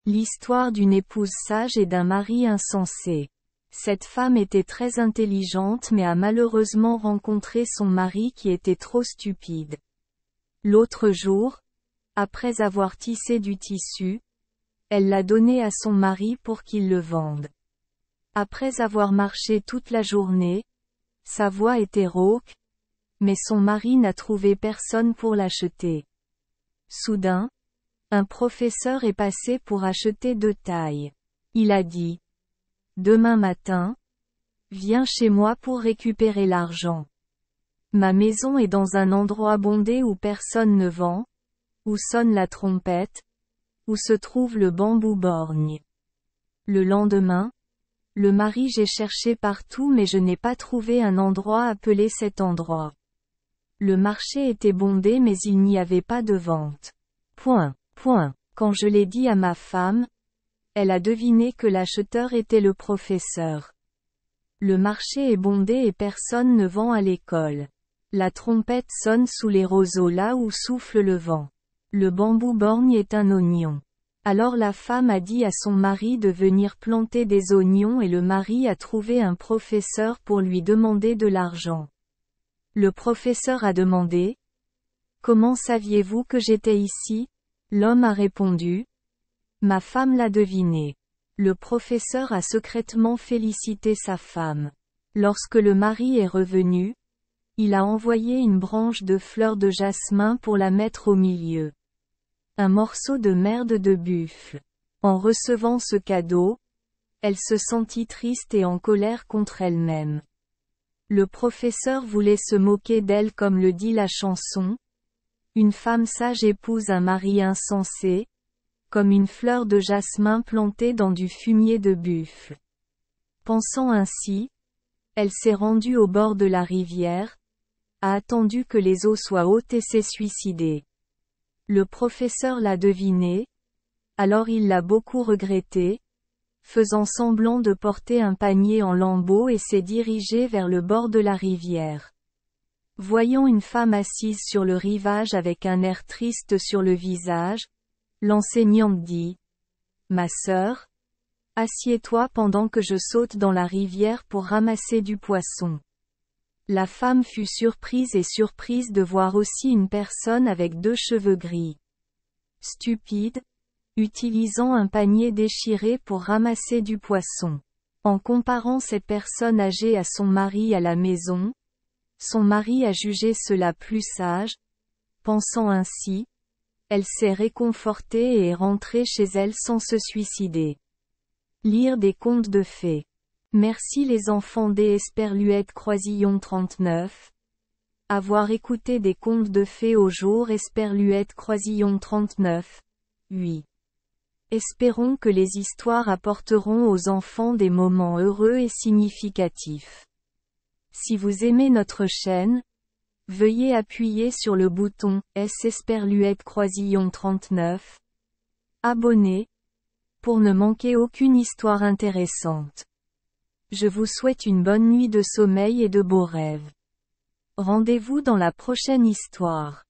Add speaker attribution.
Speaker 1: L'histoire d'une épouse sage et d'un mari insensé. Cette femme était très intelligente mais a malheureusement rencontré son mari qui était trop stupide. L'autre jour, après avoir tissé du tissu, elle l'a donné à son mari pour qu'il le vende. Après avoir marché toute la journée, sa voix était rauque, mais son mari n'a trouvé personne pour l'acheter. Soudain, un professeur est passé pour acheter 2 tailles. Il a dit: Demain matin, viens chez moi pour récupérer l'argent. Ma maison est dans un endroit bondé où personne ne vend, où sonne la trompette, où se trouve le bambou borgne. Le lendemain, le mari j'ai cherché partout mais je n'ai pas trouvé un endroit appelé cet endroit. Le marché était bondé mais il n'y avait pas de vente. Quand je l'ai dit à ma femme, elle a deviné que l'acheteur était le professeur. Le marché est bondé et personne ne vend à l'école. La trompette sonne sous les roseaux là où souffle le vent. Le bambou borgne est un oignon. Alors la femme a dit à son mari de venir planter des oignons et le mari a trouvé un professeur pour lui demander de l'argent. Le professeur a demandé: Comment saviez-vous que j'étais ici? L'homme a répondu: Ma femme l'a deviné. Le professeur a secrètement félicité sa femme. Lorsque le mari est revenu, il a envoyé une branche de fleurs de jasmin pour la mettre au milieu. Un morceau de merde de buffle. En recevant ce cadeau, elle se sentit triste et en colère contre elle-même. Le professeur voulait se moquer d'elle comme le dit la chanson. Une femme sage épouse un mari insensé, comme une fleur de jasmin plantée dans du fumier de buffle. Pensant ainsi, elle s'est rendue au bord de la rivière, a attendu que les eaux soient hautes et s'est suicidée. Le professeur l'a deviné, alors il l'a beaucoup regretté, faisant semblant de porter un panier en lambeaux et s'est dirigé vers le bord de la rivière. Voyant une femme assise sur le rivage avec un air triste sur le visage, l'enseignante dit: Ma sœur, assieds-toi pendant que je saute dans la rivière pour ramasser du poisson. La femme fut surprise de voir aussi une personne avec 2 cheveux gris. Stupide, utilisant un panier déchiré pour ramasser du poisson. En comparant cette personne âgée à son mari à la maison, son mari a jugé cela plus sage. Pensant ainsi, elle s'est réconfortée et est rentrée chez elle sans se suicider. Lire des contes de fées. Merci les enfants des Esperluette Croisillon 39. Avoir écouté des contes de fées au jour Esperluette Croisillon 39. 8. Espérons que les histoires apporteront aux enfants des moments heureux et significatifs. Si vous aimez notre chaîne, veuillez appuyer sur le bouton S Esperluette Croisillon 39. Abonner, pour ne manquer aucune histoire intéressante. Je vous souhaite une bonne nuit de sommeil et de beaux rêves. Rendez-vous dans la prochaine histoire.